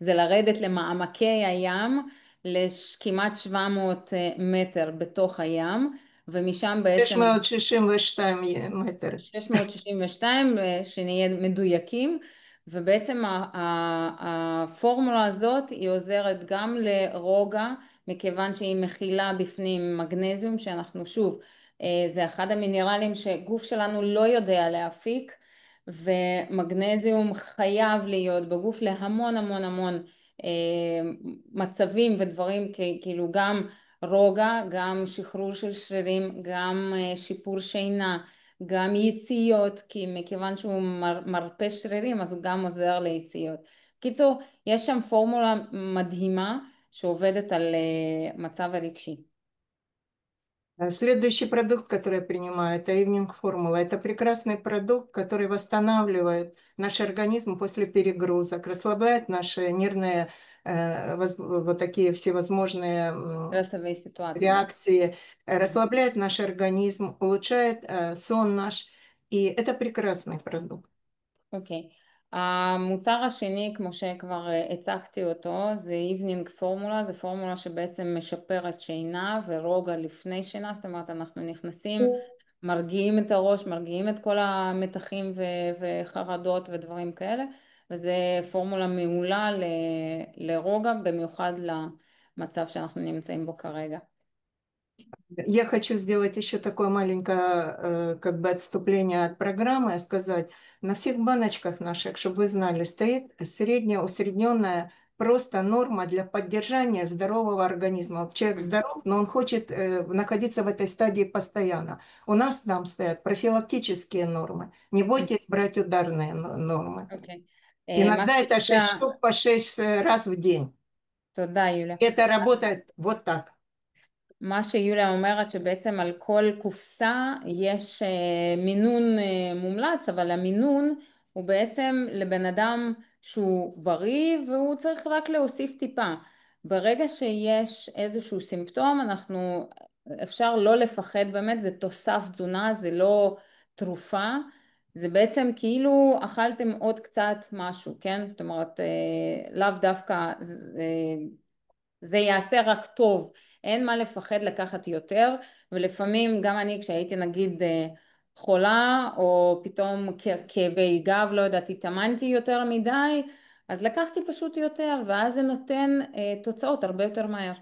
זה לרדת למעמקי הים, לכמעט 700 מטר בתוך הים, ומשם בעצם 662 метр. 662, שנהיה מדויקים, ובעצם הפורמולה הזאת היא עוזרת גם לרוגע, מכיוון שהיא מכילה בפנים מגנזיום, שאנחנו שוב, זה אחד המינרלים שגוף שלנו לא יודע להפיק, ומגנזיום חייב להיות בגוף להמון המון המון מצבים ודברים, כאילו גם רוגע, גם שחרור של שרירים, גם שיפור שינה, גם יציאות, כי מכיוון שהוא מרפא שרירים אז הוא גם עוזר ליציאות. קיצור, יש שם פורמולה מדהימה שעובדת על מצב הרגשי. Следующий продукт, который я принимаю, это Evening Formula. Это прекрасный продукт, который восстанавливает наш организм после перегрузок, расслабляет наши нервные, вот такие всевозможные סטרסовые ситуации. реакции, Мгм. расслабляет наш организм, улучшает сон наш. И это прекрасный продукт. אוקיי. המוצר השני, כמו שכבר הצגתי אותו, זה איבנינג פורמולה, זה פורמולה שבעצם משפרת שינה ורוגע לפני שינה, זאת אומרת אנחנו נכנסים, מרגיעים את הראש, מרגיעים את כל המתחים וחרדות ודברים כאלה, וזה פורמולה מעולה לרוגע, במיוחד למצב שאנחנו נמצאים בו כרגע. Я хочу сделать еще такое маленькое как бы отступление от программы и сказать, на всех баночках наших, чтобы вы знали, стоит средняя усредненная просто норма для поддержания здорового организма. Вот человек здоров, но он хочет находиться в этой стадии постоянно. У нас там стоят профилактические нормы. Не бойтесь брать ударные нормы. אוקיי. מה Иногда это 6 שיהודה, штук по 6 раз в день. תודה יוליה. Это работает вот так. מה שיוליה אומרת שבעצם על כל קופסה יש מינון מומלץ, אבל המינון הוא בעצם לבן אדם שהוא בריא והוא צריך רק להוסיף טיפה. ברגע שיש איזשהו סימפטום, אפשר לא לפחד באמת, זה תוסף תזונה, זה לא תרופה, זה בעצם כאילו אכלתם עוד קצת משהו, כן? זאת אומרת, לאו דווקא זה יעשה רק טוב, אין מה לפחד לקחת יותר, ולפעמים גם אני כשהייתי נגיד חולה, או פתאום כאבי גב, לא יודעת, התאמנתי יותר מדי, אז לקחתי פשוט יותר, ואז זה נותן תוצאות הרבה יותר מהר.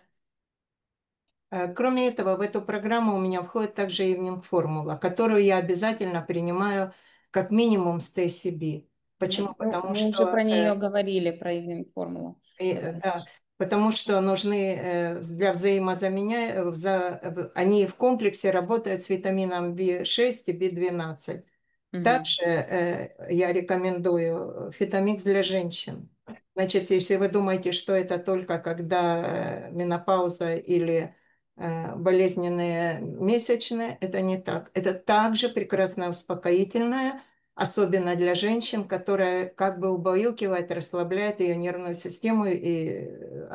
Кроме этого, в эту программу у меня входит также Evening Формула, которую я обязательно принимаю как минимум с TCB. Почему? Потому Мы уже про что нее говорили, про evening формулу. да, потому что нужны для взаимозаменяемых, они в комплексе работают с витамином В6 и В12. Мгм. Также я рекомендую фитомикс для женщин. Значит, если вы думаете, что это только когда менопауза или болезненные месячные, это не так. Это также прекрасное успокоительное, особенно для женщин, которая как бы убаюкивает, расслабляет ее нервную систему и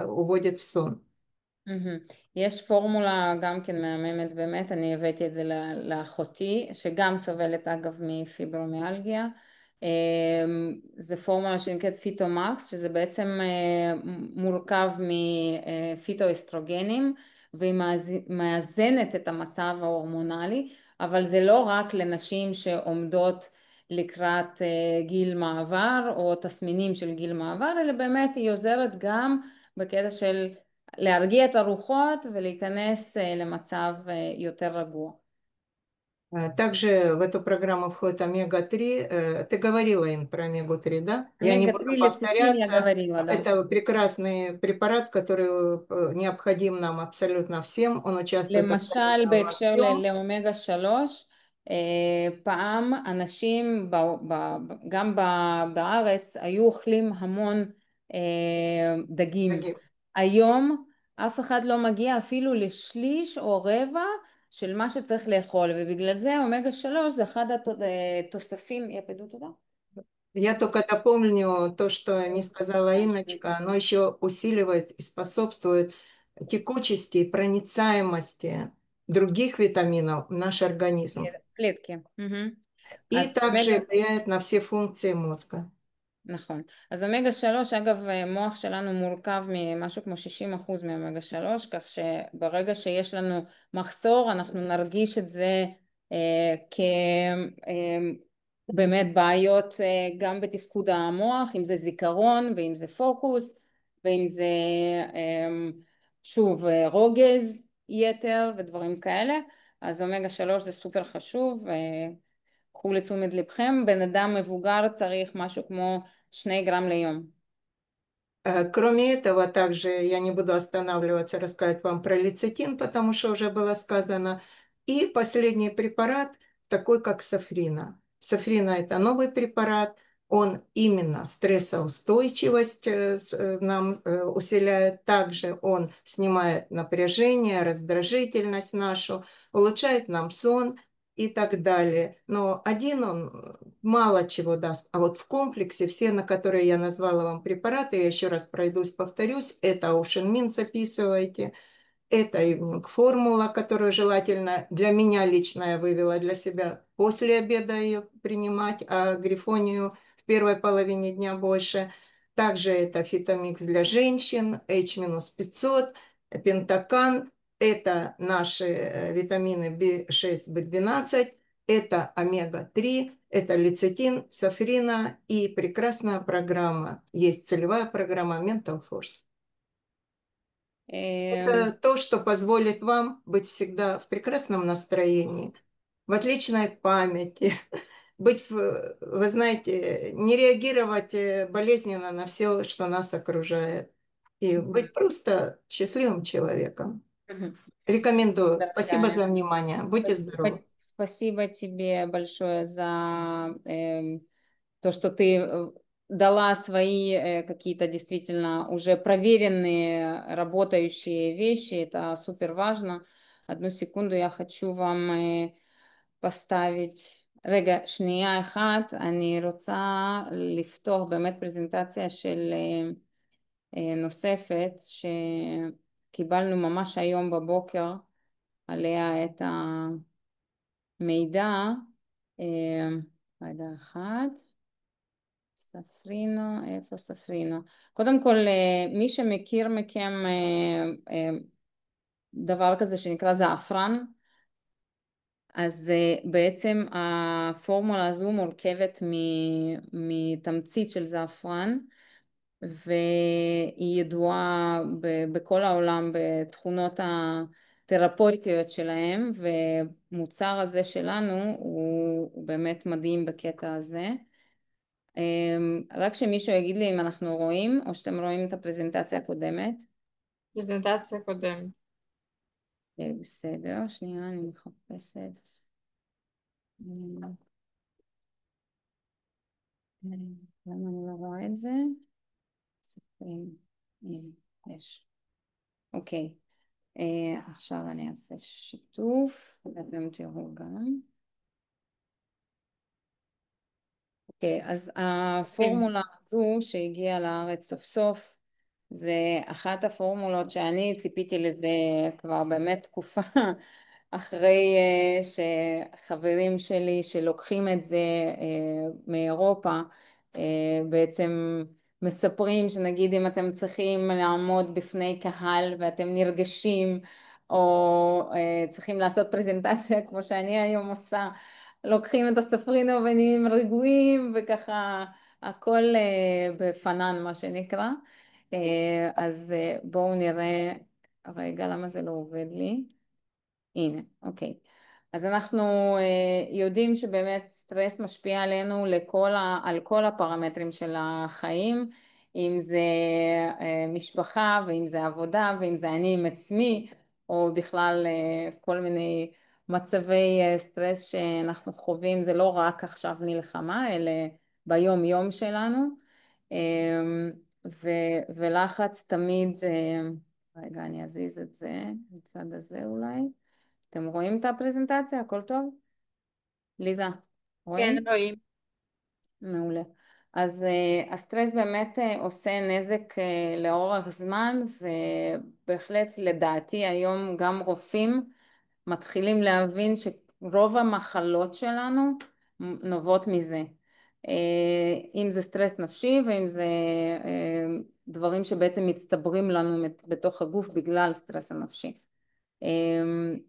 уводит в сон. מהמם. יש פורמולה גם כן מהממת באמת, אני הבאתי את זה לאחותי, שגם סובלת אגב מפיברומיאלגיה. זה פורמולה שנקראת פיטומקס, שזה בעצם מורכב מפיטואסטרוגנים, והיא מאזנת את המצב ההורמונלי, אבל זה לא רק לנשים שעומדות לקראת גיל מעבר, או תסמינים של גיל מעבר, אלא באמת היא עוזרת גם בקטע של להרגיע את הרוחות ולהיכנס למצב יותר רגוע. Также в эту программу входит омега-3. Ты говорила им про омегу-3, да? Я не буду Омега-3, лецитин я повторяться. говорила, да. Это прекрасный препарат, который необходим нам абсолютно всем. Он участвует למשל абсолютно во בהקשר всем. לאומגה 3, פעם אנשים גם בארץ היו אוכלים המון דגים. היום אף אחד לא מגיע אפילו לשליש או רבע של מה שצריך לאכול, ובגלל זה אומגה 3 זה אחד התוספים, יפדו תודה. Я только дополню то, что не сказала Инночка. Оно еще усиливает и способствует текучести и проницаемости других витаминов в наш организм. клетки. И אז также אומגה влияет на все функции мозга. נכון. אז אומגה 3, אגב, מוח שלנו מורכב ממשהו כמו 60% מאומגה 3, כך שברגע שיש לנו מחסור, אנחנו נרגיש את זה כבאמת בעיות גם בתפקוד המוח, אם זה זיכרון, ואם זה פוקוס, ואם זה שוב רוגז יתר ודברים כאלה. אז אומגה 3 זה סופר חשוב, קחו לתשומת לבכם, בן אדם מבוגר צריך משהו כמו 2 גרם ליום. Кроме этого, также я не буду останавливаться, рассказать вам про лецитин, потому что уже было сказано. И последний препарат, такой как Сафрина. Сафрина– это новый препарат, он именно стрессоустойчивость нам усиляет. Также он снимает напряжение, раздражительность нашу, улучшает нам сон и так далее. Но один он мало чего даст. А вот в комплексе все, на которые я назвала вам препараты, я еще раз пройдусь, повторюсь, это Ocean Mint записывайте, это Evening формула, которую желательно для меня лично я вывела для себя после обеда ее принимать, а грифонию в первой половине дня больше. Также это фитомикс для женщин, H-500, пентакан, это наши витамины B6, B12, это омега-3, это лецитин, сафрина и прекрасная программа. Есть целевая программа Mental Force. Это то, что позволит вам быть всегда в прекрасном настроении, в отличной памяти, быть, вы знаете, не реагировать болезненно на все, что нас окружает, и быть просто счастливым человеком. Рекомендую. Спасибо Дорогая. за внимание. Будьте здоровы. Спасибо тебе большое за то, что ты дала свои какие-то действительно уже проверенные работающие вещи. Это супер важно. одну секунду, я хочу вам поставить. רגע, שנייה אחת, אני רוצה לפתוח באמת פרזנטציה של נוספת שקיבלנו ממש היום בבוקר עליה את המידע. רגע אחד. ספרינו, איפה ספרינו? קודם כל, מי שמכיר מכם דבר כזה שנקרא זעפרן, אז בעצם הפורמולה הזו מורכבת מתמצית של זעפרן, והיא ידועה בכל העולם בתכונות התרפויטיות שלהם, ומוצר הזה שלנו הוא באמת מדהים בקטע הזה. רק שמישהו יגיד לי אם אנחנו רואים, או שאתם רואים את הפרזנטציה הקודמת. פרזנטציה קודמת. בסדר, שנייה, אני מחפשת. למה אני לא רואה את זה? ספרים, הנה, יש. אוקיי, עכשיו אני אעשה שיתוף, ואתם תראו גם. אוקיי, אז הפורמולה הזו שהגיעה לארץ סוף סוף, זה אחת הפורמולות שאני ציפיתי לזה כבר באמת תקופה אחרי שחברים שלי שלוקחים את זה מאירופה בעצם מספרים שנגיד אם אתם צריכים לעמוד בפני קהל ואתם נרגשים או צריכים לעשות פרזנטציה כמו שאני היום עושה, לוקחים את הספרינו ונהיים רגועים וככה הכל בפנן מה שנקרא. אז בואו נראה, רגע למה זה לא עובד לי, הנה אוקיי, אז אנחנו יודעים שבאמת סטרס משפיע עלינו על כל הפרמטרים של החיים, אם זה משפחה ואם זה עבודה ואם זה אני עם עצמי, או בכלל כל מיני מצבי סטרס שאנחנו חווים, זה לא רק עכשיו מלחמה, אלא ביום יום שלנו. ולחץ תמיד, רגע אני אזיז את זה, מצד הזה אולי. אתם רואים את הפרזנטציה? הכל טוב? ליזה, כן, רואים? רואים. מעולה. אז הסטרס באמת עושה נזק לאורך זמן, ובהחלט לדעתי היום גם רופאים מתחילים להבין שרוב המחלות שלנו נובעות מזה. אם זה סטרס נפשי ואם זה דברים שבעצם מצטברים לנו בתוך הגוף בגלל סטרס הנפשי.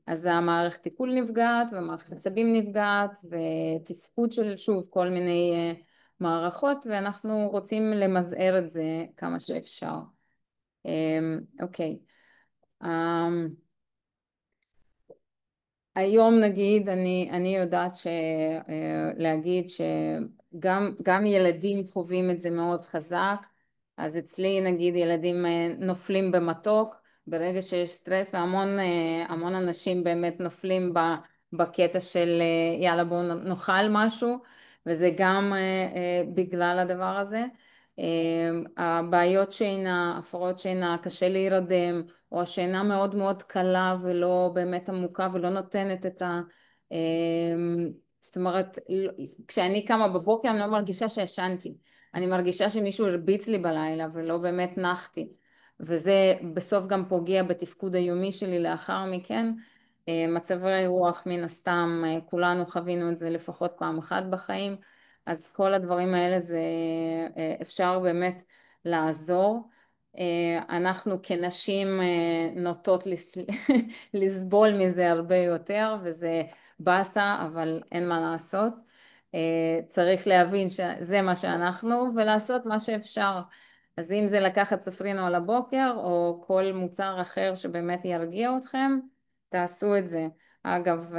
אז המערכת עיכול נפגעת ומערכת עצבים נפגעת ותפקוד של שוב כל מיני מערכות, ואנחנו רוצים למזער את זה כמה שאפשר. אוקיי. היום נגיד אני יודעת להגיד שגם ילדים חווים את זה מאוד חזק, אז אצלי נגיד ילדים נופלים במתוק ברגע שיש סטרס, והמון אנשים באמת נופלים בקטע של יאללה בואו נאכל משהו, וזה גם בגלל הדבר הזה. הבעיות שינה, הפרעות שינה, קשה להירדם, או השינה מאוד מאוד קלה ולא באמת עמוקה ולא נותנת את זאת אומרת, כשאני קמה בבוקר אני לא מרגישה שישנתי, אני מרגישה שמישהו הרביץ לי בלילה ולא באמת נחתי, וזה בסוף גם פוגע בתפקוד היומי שלי לאחר מכן. מצבי רוח מן הסתם, כולנו חווינו את זה לפחות פעם אחת בחיים, אז כל הדברים האלה זה אפשר באמת לעזור. אנחנו כנשים נוטות לסבול מזה הרבה יותר, וזה באסה, אבל אין מה לעשות. צריך להבין שזה מה שאנחנו ולעשות מה שאפשר. אז אם זה לקחת ספרינו על הבוקר או כל מוצר אחר שבאמת ירגיע אתכם, תעשו את זה. אגב,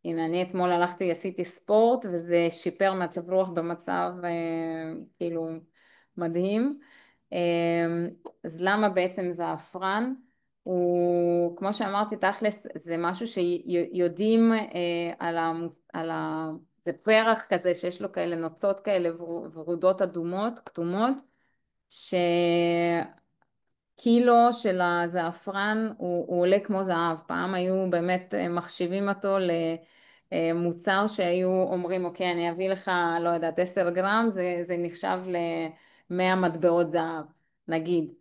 הנה אני אתמול הלכתי עשיתי ספורט וזה שיפר מצב רוח במצב כאילו מדהים. אז למה בעצם זעפרן? הוא כמו שאמרתי תכלס זה משהו שיודעים זה פרח כזה שיש לו כאלה נוצות כאלה ורודות אדומות כתומות, קילו של הזעפרן הוא עולה כמו זהב. פעם היו באמת מחשיבים אותו למוצר שהיו אומרים אוקיי אני אביא לך לא יודעת 10 גרם, זה נחשב ל100 מטבעות זהב נגיד.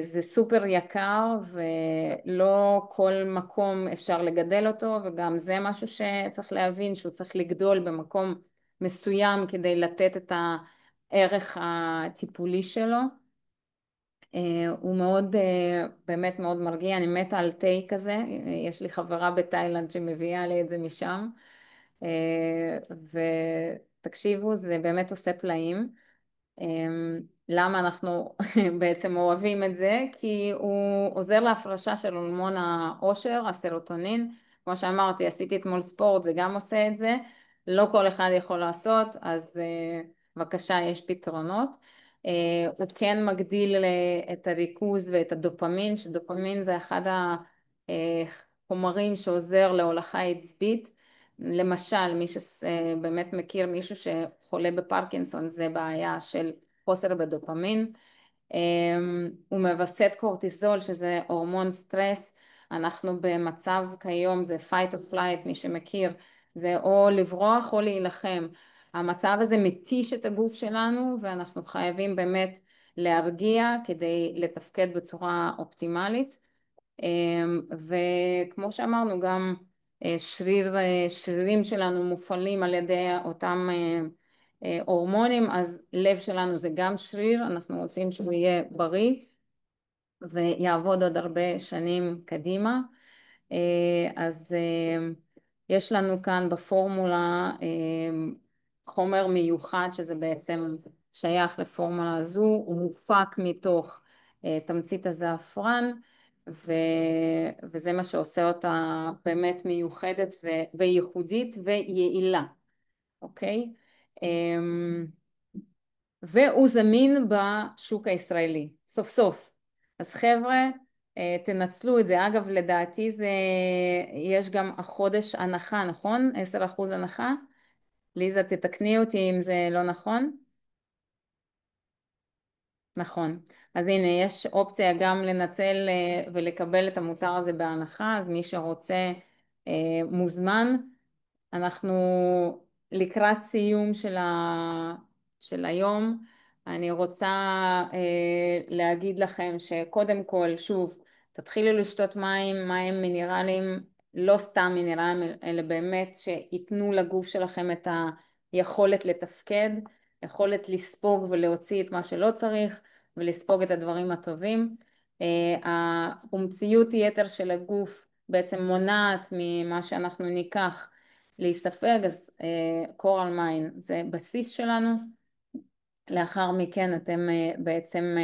זה סופר יקר ולא כל מקום אפשר לגדל אותו, וגם זה משהו שצריך להבין שהוא צריך לגדול במקום מסוים כדי לתת את הערך הטיפולי שלו. הוא מאוד, באמת מאוד מרגיע, אני מתה על תה כזה, יש לי חברה בתאילנד שמביאה לי את זה משם, ותקשיבו זה באמת עושה פלאים. למה אנחנו בעצם אוהבים את זה? כי הוא עוזר להפרשה של הורמון העושר, הסרוטונין, כמו שאמרתי עשיתי אתמול ספורט זה גם עושה את זה, לא כל אחד יכול לעשות אז בבקשה יש פתרונות. הוא כן מגדיל את הריכוז ואת הדופמין, שדופמין זה אחד החומרים שעוזר להולכה עצבית. למשל מי שבאמת מכיר מישהו שחולה בפרקינסון זה בעיה של חוסר בדופמין. הוא מווסת קורטיזול שזה הורמון סטרס, אנחנו במצב כיום זה fight or flight מי שמכיר, זה או לברוח או להילחם, המצב הזה מתיש את הגוף שלנו ואנחנו חייבים באמת להרגיע כדי לתפקד בצורה אופטימלית. וכמו שאמרנו גם שרירים שלנו מופעלים על ידי אותם הורמונים, אז לב שלנו זה גם שריר, אנחנו רוצים שהוא יהיה בריא ויעבוד עוד הרבה שנים קדימה. אז יש לנו כאן בפורמולה חומר מיוחד שזה בעצם שייך לפורמולה הזו, הוא מופק מתוך תמצית הזעפרן, וזה מה שעושה אותה באמת מיוחדת וייחודית ויעילה, אוקיי? והוא זמין בשוק הישראלי, סוף סוף. אז חבר'ה, תנצלו את זה. אגב, לדעתי יש גם החודש הנחה, נכון? 10% הנחה? ליזה, תתקני אותי אם זה לא נכון. נכון. אז הנה, יש אופציה גם לנצל ולקבל את המוצר הזה בהנחה, אז מי שרוצה מוזמן. אנחנו לקראת סיום של היום. אני רוצה להגיד לכם שקודם כל, שוב, תתחילו לשתות מים מינרליים, לא סתם מינרליים, אלא באמת שיתנו לגוף שלכם את היכולת לתפקד, יכולת לספוג ולהוציא את מה שלא צריך, ולספוג את הדברים הטובים. החומציות יתר של הגוף בעצם מונעת ממה שאנחנו ניקח להיספג, אז קורל מיין זה בסיס שלנו. לאחר מכן אתם בעצם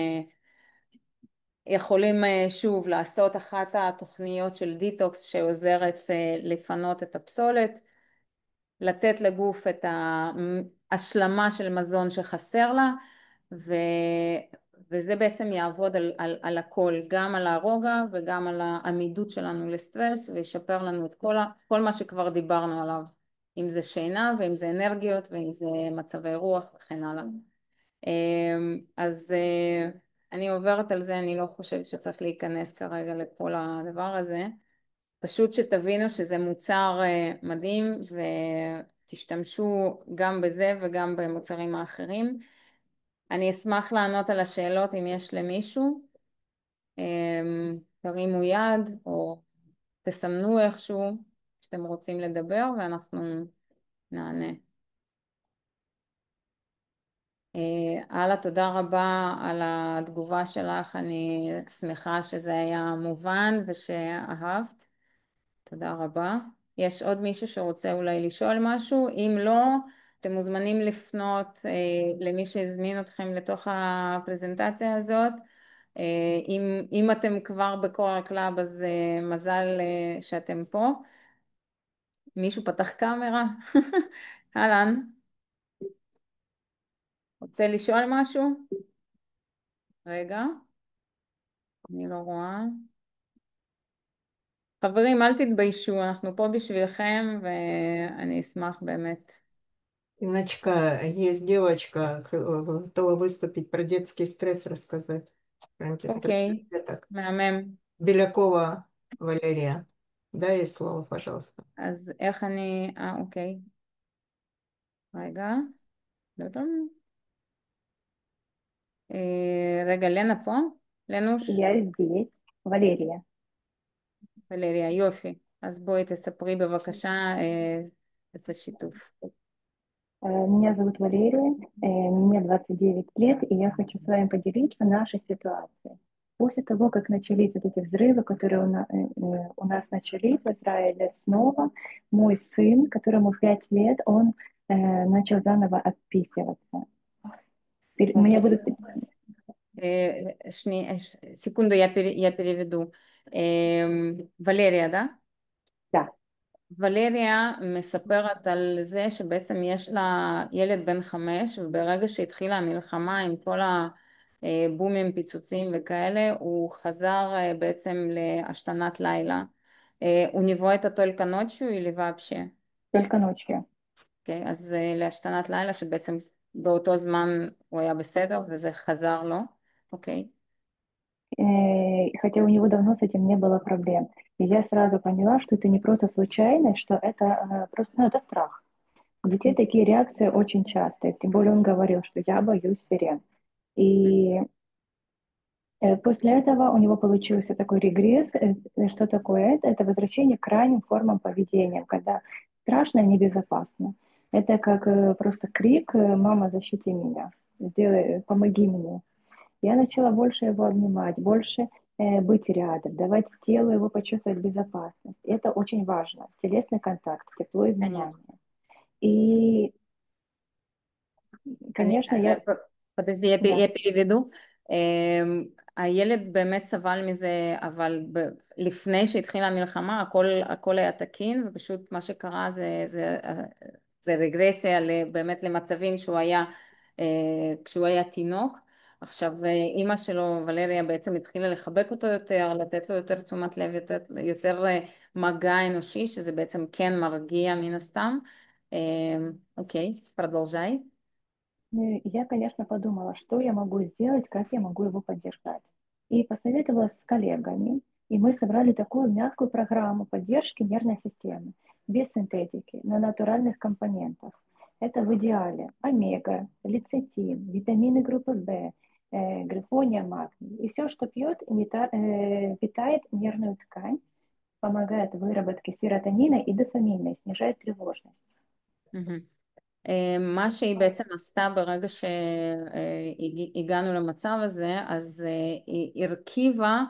יכולים שוב לעשות אחת התוכניות של דיטוקס שעוזרת לפנות את הפסולת, לתת לגוף את ההשלמה של מזון שחסר לה, וזה בעצם יעבוד על הכל, גם על הרוגע וגם על העמידות שלנו לסטרס, וישפר לנו את כל מה שכבר דיברנו עליו, אם זה שינה ואם זה אנרגיות ואם זה מצבי רוח וכן הלאה. אז אני עוברת על זה, אני לא חושבת שצריך להיכנס כרגע לכל הדבר הזה, פשוט שתבינו שזה מוצר מדהים ותשתמשו גם בזה וגם במוצרים האחרים. אני אשמח לענות על השאלות אם יש למישהו, תרימו יד או תסמנו איכשהו שאתם רוצים לדבר ואנחנו נענה. הלאה, תודה רבה על התגובה שלך, אני שמחה שזה היה מובן ושאהבת, תודה רבה. יש עוד מישהו שרוצה אולי לשאול משהו? אם לא, אתם מוזמנים לפנות למי שהזמין אתכם לתוך הפרזנטציה הזאת. אם אתם כבר בקורל קלאב אז מזל שאתם פה. מישהו פתח קאמרה? אהלן. רוצה לשאול משהו? רגע. אני לא רואה. חברים, אל תתביישו, אנחנו פה בשבילכם ואני אשמח באמת. Иночка, есть девочка, готова выступить про детский стресс рассказать. Про антистрессовый אוקיי, клеток. מהמם. Белякова Валерия. Дай ей слово, пожалуйста. אז איך אני... אוקיי. רגע. רגע, לנה פה? לנוש? Я здесь, Валерия. ולריה, יופי. אז בואי תספרי בבקשה את השיתוף. Меня зовут Валерия, мне 29 лет, и я хочу с вами поделиться нашей ситуацией. После того, как начались вот эти взрывы, которые у нас начались в Израиле снова, мой сын, которому 5 лет, он начал заново отписываться. Мне будут... Секунду, я переведу. ולריה, да? Да. ולריה מספרת על זה שבעצם יש לה ילד בן 5, וברגע שהתחילה המלחמה עם כל הבומים, פיצוצים וכאלה, הוא חזר בעצם להשתנת לילה. הוא ניבוא את только ночью или вообще? Только ночью. אוקיי, אז להשתנת לילה שבעצם באותו זמן הוא היה בסדר וזה חזר לו, אוקיי. Хотя у него давно с этим не было проблем. И я сразу поняла, что это не просто случайность, что это просто, ну, это страх. У детей такие реакции очень частые. Тем более он говорил, что я боюсь сирен. И после этого у него получился такой регресс. Что такое это? Это возвращение к крайним формам поведения, когда страшно и небезопасно. Это как просто крик: «Мама, защити меня, сделай, помоги мне». Я начала больше его обнимать, больше быть рядом, давать телу его почувствовать безопасность. Это очень важно. Телесный контакт, тепло и внимание. И, конечно, подожди, я переведу. הילד באמת סבל מזה, אבל לפני שהתחילה המלחמה הכל היה תקין, ופשוט מה שקרה זה רגרסיה באמת למצבים שהוא היה, כשהוא היה תינוק. עכשיו אימא שלו, ולריה, בעצם התחילה לחבק אותו יותר, לתת לו יותר תשומת לב, יותר מגע אנושי, שזה בעצם כן מרגיע מן הסתם. אוקיי, продолжай. Я, конечно, подумала, что я могу сделать, как я могу его поддержать. И посоветовалась с коллегами, и мы собрали такую мягкую программу поддержки нервной системы, без синтетики, на натуральных компонентах. Это в идеале омега, лецитин, витамины группы В, грифония, магний. И все, что пьет, питает нервную ткань, помогает в выработке серотонина и дофамина, и снижает тревожность. מה שהיא בעצם עשתה ברגע שהגענו למצב הזה, אז היא הרכיבה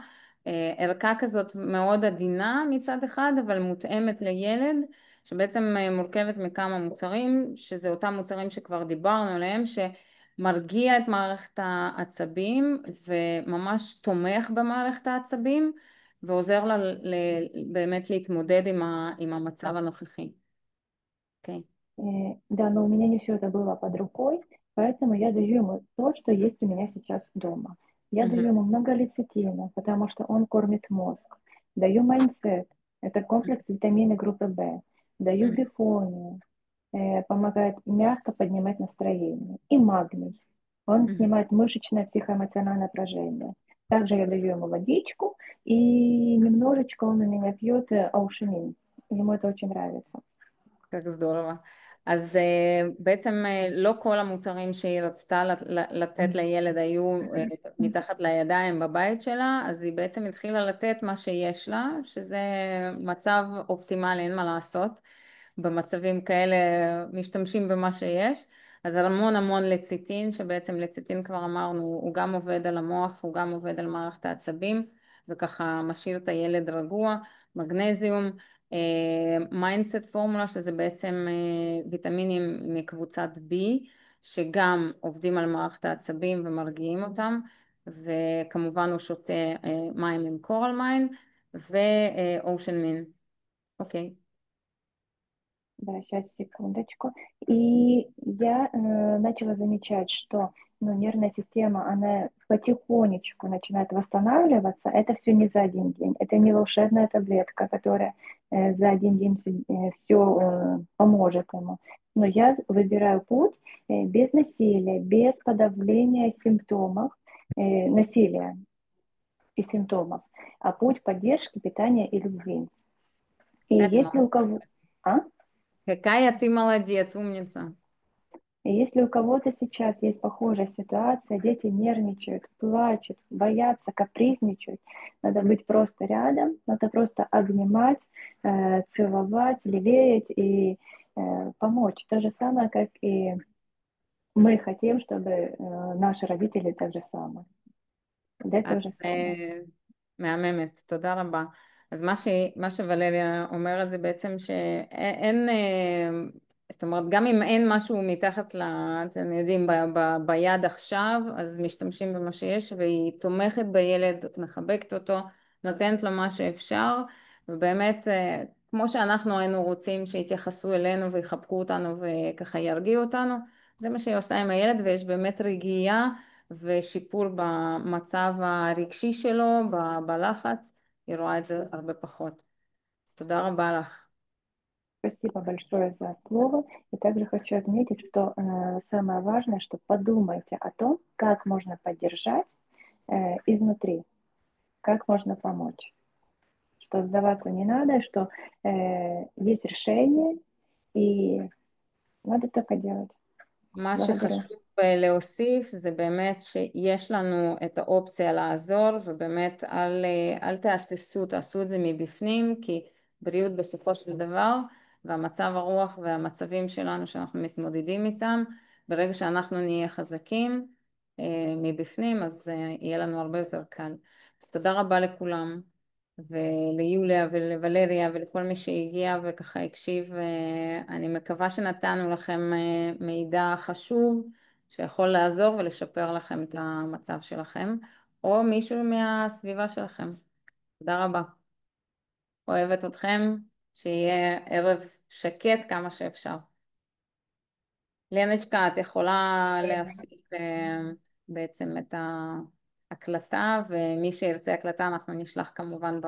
ערכה כזאת מאוד עדינה מצד אחד, אבל מותאמת לילד, שבעצם מורכבת מכמה מוצרים, שזה אותם מוצרים שכבר דיברנו עליהם, שמרגיע את מערכת העצבים וממש תומך במערכת העצבים, ועוזר לה באמת להתמודד עם המצב הנוכחי. אוקיי. Да, но у меня не все это было под рукой, поэтому я даю ему то, что есть у меня сейчас дома. Я даю ему много лецитина, потому что он кормит мозг. Даю майндсет, это комплекс витамины группы В. Даю грифонию, помогает мягко поднимать настроение. И магний, он снимает мышечное психоэмоциональное напряжение. Также я даю ему водичку, и немножечко он у меня пьет аушемин. Ему это очень нравится. כך здорово. אז בעצם לא כל המוצרים שהיא רצתה לתת לילד היו מתחת לידיים בבית שלה, אז היא בעצם התחילה לתת מה שיש לה, שזה מצב אופטימלי, אין מה לעשות. במצבים כאלה משתמשים במה שיש. אז המון המון לציטין, שבעצם לציטין כבר אמרנו, הוא גם עובד על המוח, הוא גם עובד על מערכת העצבים, וככה משאיר את הילד רגוע. מגנזיום, מיינדסט פורמולה, שזה בעצם ויטמינים מקבוצת B, שגם עובדים על מערכת העצבים ומרגיעים אותם, וכמובן הוא שותה מים עם קורל מיין ואושן מין. אוקיי. Да, сейчас, секундочку. И я начала замечать, что нервная система, она потихонечку начинает восстанавливаться. Это все не за один день. Это не волшебная таблетка, которая за один день все поможет ему. Но я выбираю путь без насилия, без подавления симптомов, насилия и симптомов, а путь поддержки, питания и любви. И если у кого... А? Какая ты молодец, умница. И если у кого-то сейчас есть похожая ситуация, дети нервничают, плачут, боятся, капризничают, надо быть просто рядом, надо просто обнимать, целовать, лелеять и помочь. То же самое, как и мы хотим, чтобы наши родители так же самое. Да, то же самое. מהממת, תודה רבה. אז מה שוולריה אומרת זה בעצם שאין, זאת אומרת, גם אם אין משהו מתחת אתם יודעים, ביד עכשיו, אז משתמשים במה שיש, והיא תומכת בילד, מחבקת אותו, נותנת לו מה שאפשר, ובאמת, כמו שאנחנו היינו רוצים שיתייחסו אלינו ויחבקו אותנו וככה ירגיעו אותנו, זה מה שהיא עושה עם הילד, ויש באמת רגיעה ושיפור במצב הרגשי שלו, בלחץ, היא רואה את זה הרבה פחות. אז תודה רבה לך. Спасибо большое за слово. И также хочу отметить, что самое важное, что подумайте о том, как можно поддержать изнутри, как можно помочь. Что сдаваться не надо, что есть решение, и надо только делать. מה שחשוב להוסיף זה באמת שיש לנו את האופציה לעזור, ובאמת אל תהססו, תעשו את זה מבפנים, כי בריאות בסופו של דבר, והמצב הרוח והמצבים שלנו שאנחנו מתמודדים איתם, ברגע שאנחנו נהיה חזקים מבפנים, אז יהיה לנו הרבה יותר קל. אז תודה רבה לכולם. וליוליה ולוולריה ולכל מי שהגיע וככה הקשיב, אני מקווה שנתנו לכם מידע חשוב שיכול לעזור ולשפר לכם את המצב שלכם. או מישהו מהסביבה שלכם. תודה רבה. אוהבת אתכם, שיהיה ערב שקט כמה שאפשר. לנצ'קה, את יכולה להפסיק בעצם את ההקלטה, ומי שירצה הקלטה אנחנו נשלח כמובן